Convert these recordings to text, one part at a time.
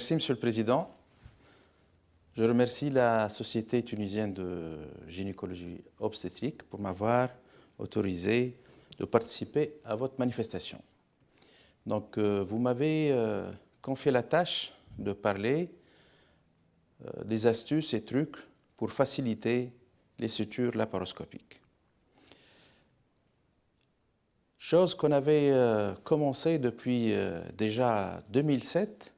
Merci, Monsieur le Président. Je remercie la Société tunisienne de gynécologie obstétrique pour m'avoir autorisé de participer à votre manifestation. Donc, vous m'avez confié la tâche de parler des astuces et trucs pour faciliter les sutures laparoscopiques. Chose qu'on avait commencé depuis déjà 2007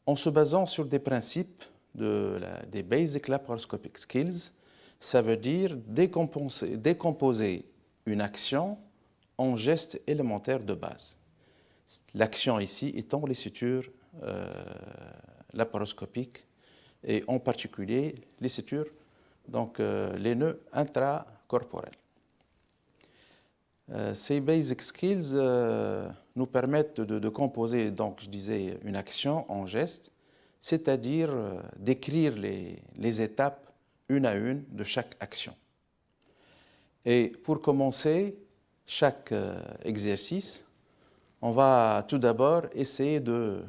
en se basant sur des principes des Basic Laparoscopic Skills. Ça veut dire décomposer une action en gestes élémentaires de base. L'action ici étant les sutures laparoscopiques et en particulier les sutures, donc les nœuds intracorporels. Ces basic skills nous permettent de composer, donc je disais, une action en gestes, c'est-à-dire d'écrire les étapes une à une de chaque action. Et pour commencer chaque exercice, on va tout d'abord essayer de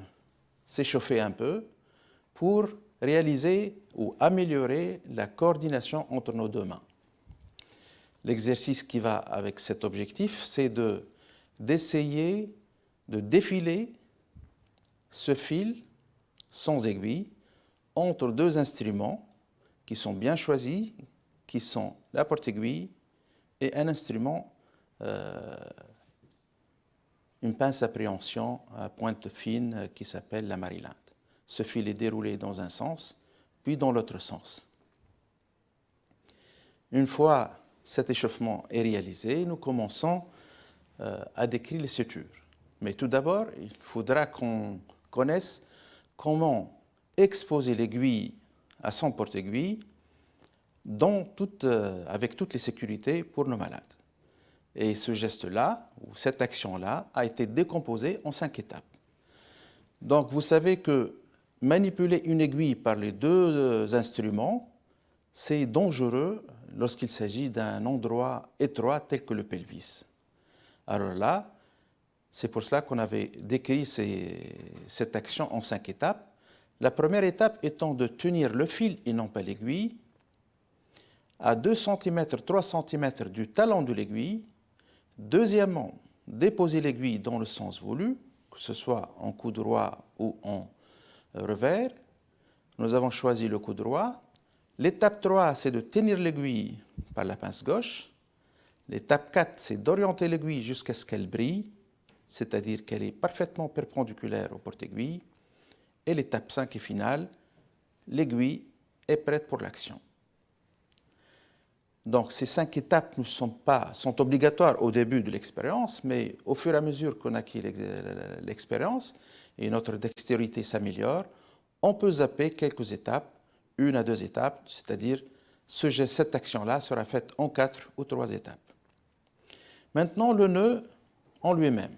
s'échauffer un peu pour réaliser ou améliorer la coordination entre nos deux mains. L'exercice qui va avec cet objectif, c'est d'essayer de défiler ce fil sans aiguille entre deux instruments qui sont bien choisis, qui sont la porte-aiguille et un instrument, une pince à préhension à pointe fine qui s'appelle la Maryland. Ce fil est déroulé dans un sens, puis dans l'autre sens. Une fois cet échauffement est réalisé, nous commençons à décrire les sutures. Mais tout d'abord, il faudra qu'on connaisse comment exposer l'aiguille à son porte-aiguille avec toutes les sécurités pour nos malades. Et ce geste-là, ou cette action-là, a été décomposée en 5 étapes. Donc vous savez que manipuler une aiguille par les deux instruments, c'est dangereux lorsqu'il s'agit d'un endroit étroit tel que le pelvis. Alors là, c'est pour cela qu'on avait décrit cette action en 5 étapes. La première étape étant de tenir le fil et non pas l'aiguille à 2 cm, 3 cm du talon de l'aiguille. Deuxièmement, déposer l'aiguille dans le sens voulu, que ce soit en coup droit ou en revers. Nous avons choisi le coup droit. L'étape 3, c'est de tenir l'aiguille par la pince gauche. L'étape 4, c'est d'orienter l'aiguille jusqu'à ce qu'elle brille, c'est-à-dire qu'elle est parfaitement perpendiculaire au porte-aiguille. Et l'étape 5 et finale, l'aiguille est prête pour l'action. Donc ces 5 étapes sont obligatoires au début de l'expérience, mais au fur et à mesure qu'on acquiert l'expérience et notre dextérité s'améliore, on peut zapper quelques étapes, 1 à 2 étapes, c'est-à-dire cette action-là sera faite en 4 ou 3 étapes. Maintenant, le nœud en lui-même.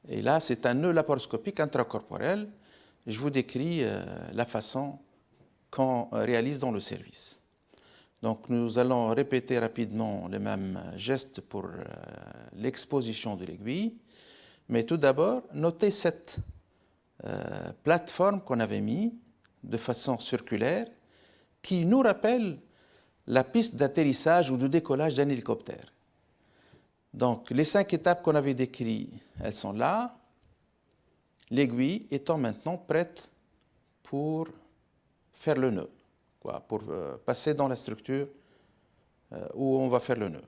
Et là, c'est un nœud laparoscopique intracorporel. Je vous décris la façon qu'on réalise dans le service. Donc, nous allons répéter rapidement les mêmes gestes pour l'exposition de l'aiguille. Mais tout d'abord, notez cette plateforme qu'on avait mise de façon circulaire qui nous rappelle la piste d'atterrissage ou de décollage d'un hélicoptère. Donc, les 5 étapes qu'on avait décrites, elles sont là. L'aiguille étant maintenant prête pour faire le nœud, pour passer dans la structure où on va faire le nœud.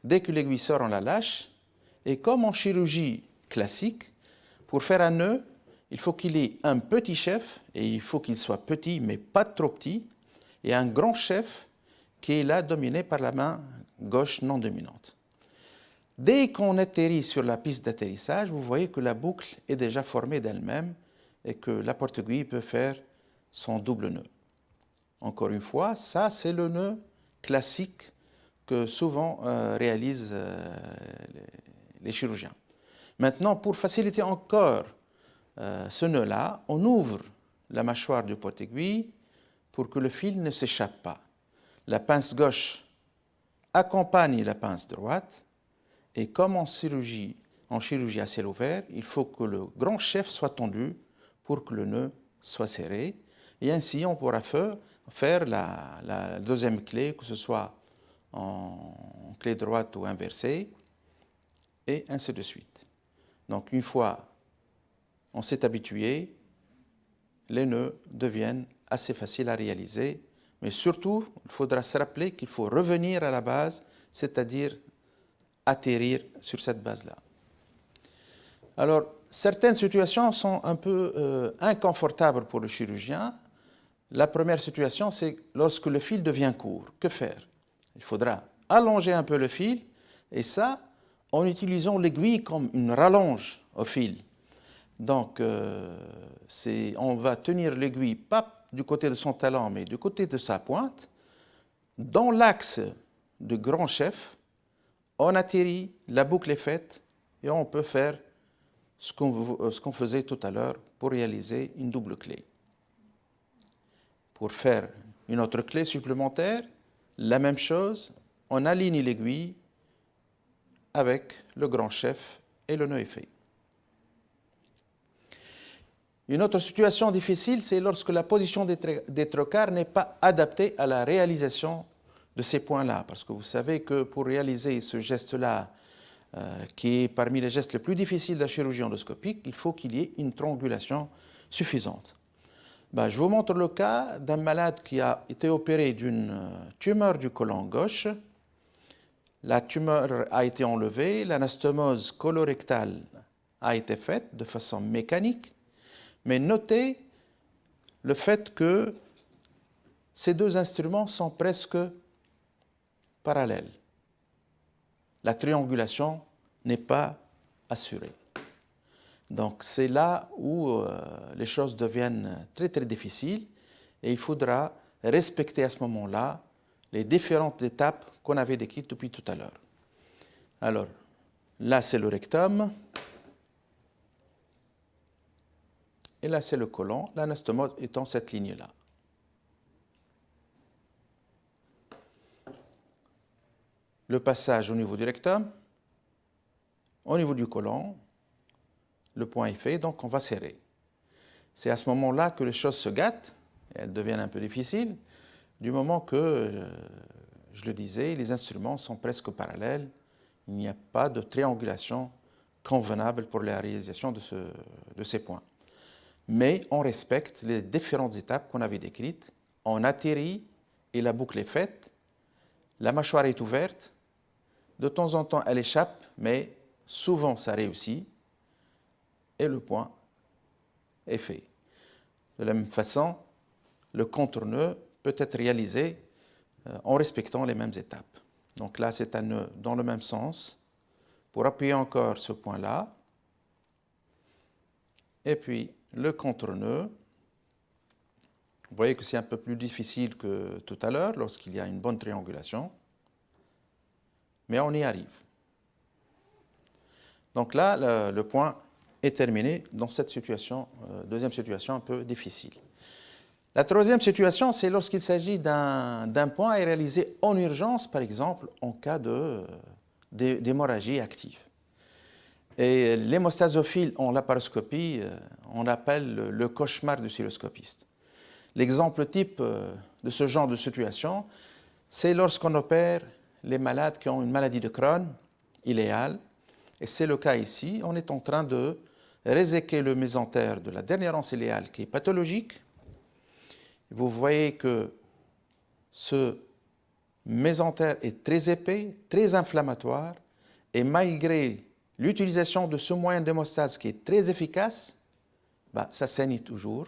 Dès que l'aiguille sort, on la lâche. Et comme en chirurgie classique, pour faire un nœud, il faut qu'il ait un petit chef, et il faut qu'il soit petit, mais pas trop petit, et un grand chef qui est là dominé par la main gauche non dominante. Dès qu'on atterrit sur la piste d'atterrissage, vous voyez que la boucle est déjà formée d'elle-même et que la porte-aiguille peut faire son double nœud. Encore une fois, ça c'est le nœud classique que souvent réalisent les chirurgiens. Maintenant, pour faciliter encore ce nœud-là, on ouvre la mâchoire du porte-aiguille pour que le fil ne s'échappe pas. La pince gauche accompagne la pince droite et comme en chirurgie à ciel ouvert, il faut que le grand chef soit tendu pour que le nœud soit serré. Et ainsi, on pourra faire la deuxième clé, que ce soit en clé droite ou inversée, et ainsi de suite. Donc, une fois on s'est habitué, les nœuds deviennent assez faciles à réaliser. Mais surtout, il faudra se rappeler qu'il faut revenir à la base, c'est-à-dire atterrir sur cette base-là. Alors, certaines situations sont un peu inconfortables pour le chirurgien. La première situation, c'est lorsque le fil devient court. Que faire? Il faudra allonger un peu le fil, et ça, en utilisant l'aiguille comme une rallonge au fil. Donc, on va tenir l'aiguille, pas du côté de son talon, mais du côté de sa pointe. Dans l'axe du grand chef, on atterrit, la boucle est faite, et on peut faire ce qu'on faisait tout à l'heure pour réaliser une double clé. Pour faire une autre clé supplémentaire, la même chose, on aligne l'aiguille avec le grand chef et le nœud est fait. Une autre situation difficile, c'est lorsque la position des trocars n'est pas adaptée à la réalisation de ces points-là. Parce que vous savez que pour réaliser ce geste-là, qui est parmi les gestes les plus difficiles de la chirurgie endoscopique, il faut qu'il y ait une triangulation suffisante. Je vous montre le cas d'un malade qui a été opéré d'une tumeur du côlon gauche. La tumeur a été enlevée, l'anastomose colorectale a été faite de façon mécanique. Mais notez le fait que ces deux instruments sont presque parallèles. La triangulation n'est pas assurée. Donc c'est là où les choses deviennent très très difficiles et il faudra respecter à ce moment-là les différentes étapes qu'on avait décrites depuis tout à l'heure. Alors là c'est le rectum. Et là, c'est le côlon, l'anastomose étant cette ligne-là. Le passage au niveau du rectum, au niveau du côlon, le point est fait, donc on va serrer. C'est à ce moment-là que les choses se gâtent, et elles deviennent un peu difficiles, du moment que, je le disais, les instruments sont presque parallèles, il n'y a pas de triangulation convenable pour la réalisation de ces points. Mais on respecte les différentes étapes qu'on avait décrites. On atterrit et la boucle est faite. La mâchoire est ouverte. De temps en temps, elle échappe, mais souvent, ça réussit. Et le point est fait. De la même façon, le contre-nœud peut être réalisé en respectant les mêmes étapes. Donc là, c'est un nœud dans le même sens. Pour appuyer encore ce point-là. Et puis, le contre-nœud, vous voyez que c'est un peu plus difficile que tout à l'heure lorsqu'il y a une bonne triangulation, mais on y arrive. Donc là, le point est terminé dans cette situation, deuxième situation un peu difficile. La troisième situation, c'est lorsqu'il s'agit d'un point à réaliser en urgence, par exemple, en cas d'hémorragie active. Et l'hémostasophile en laparoscopie, on appelle le cauchemar du cystoscopiste. L'exemple type de ce genre de situation, c'est lorsqu'on opère les malades qui ont une maladie de Crohn iléale. Et c'est le cas ici. On est en train de réséquer le mésentère de la dernière anse iléale qui est pathologique. Vous voyez que ce mésentère est très épais, très inflammatoire, et malgré l'utilisation de ce moyen d'hémostase qui est très efficace, ça saigne toujours.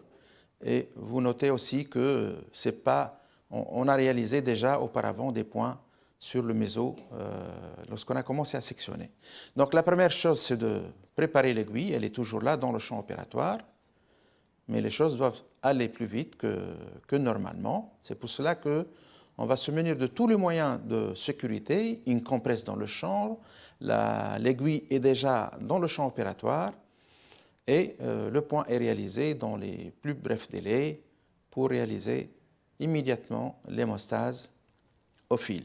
Et vous notez aussi que c'est pas, on a réalisé déjà auparavant des points sur le méso lorsqu'on a commencé à sectionner. Donc la première chose, c'est de préparer l'aiguille. Elle est toujours là dans le champ opératoire, mais les choses doivent aller plus vite que normalement. C'est pour cela qu'on va se munir de tous les moyens de sécurité, une compresse dans le champ, l'aiguille est déjà dans le champ opératoire et le point est réalisé dans les plus brefs délais pour réaliser immédiatement l'hémostase au fil.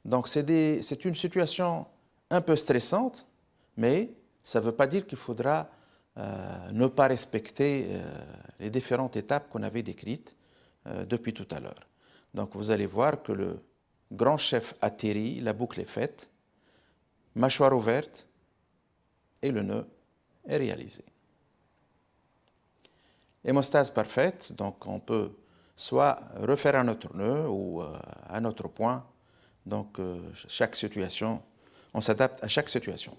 Donc c'est une situation un peu stressante, mais ça ne veut pas dire qu'il faudra ne pas respecter les différentes étapes qu'on avait décrites depuis tout à l'heure. Donc vous allez voir que le grand chef atterrit, la boucle est faite, mâchoire ouverte et le nœud est réalisé. Hémostase parfaite, donc on peut soit refaire un autre nœud ou un autre point. Donc chaque situation, on s'adapte à chaque situation.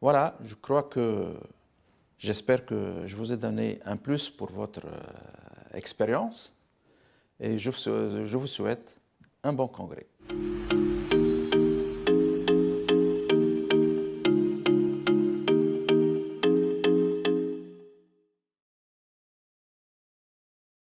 Voilà, j'espère que je vous ai donné un plus pour votre expérience et je vous souhaite un bon congrès.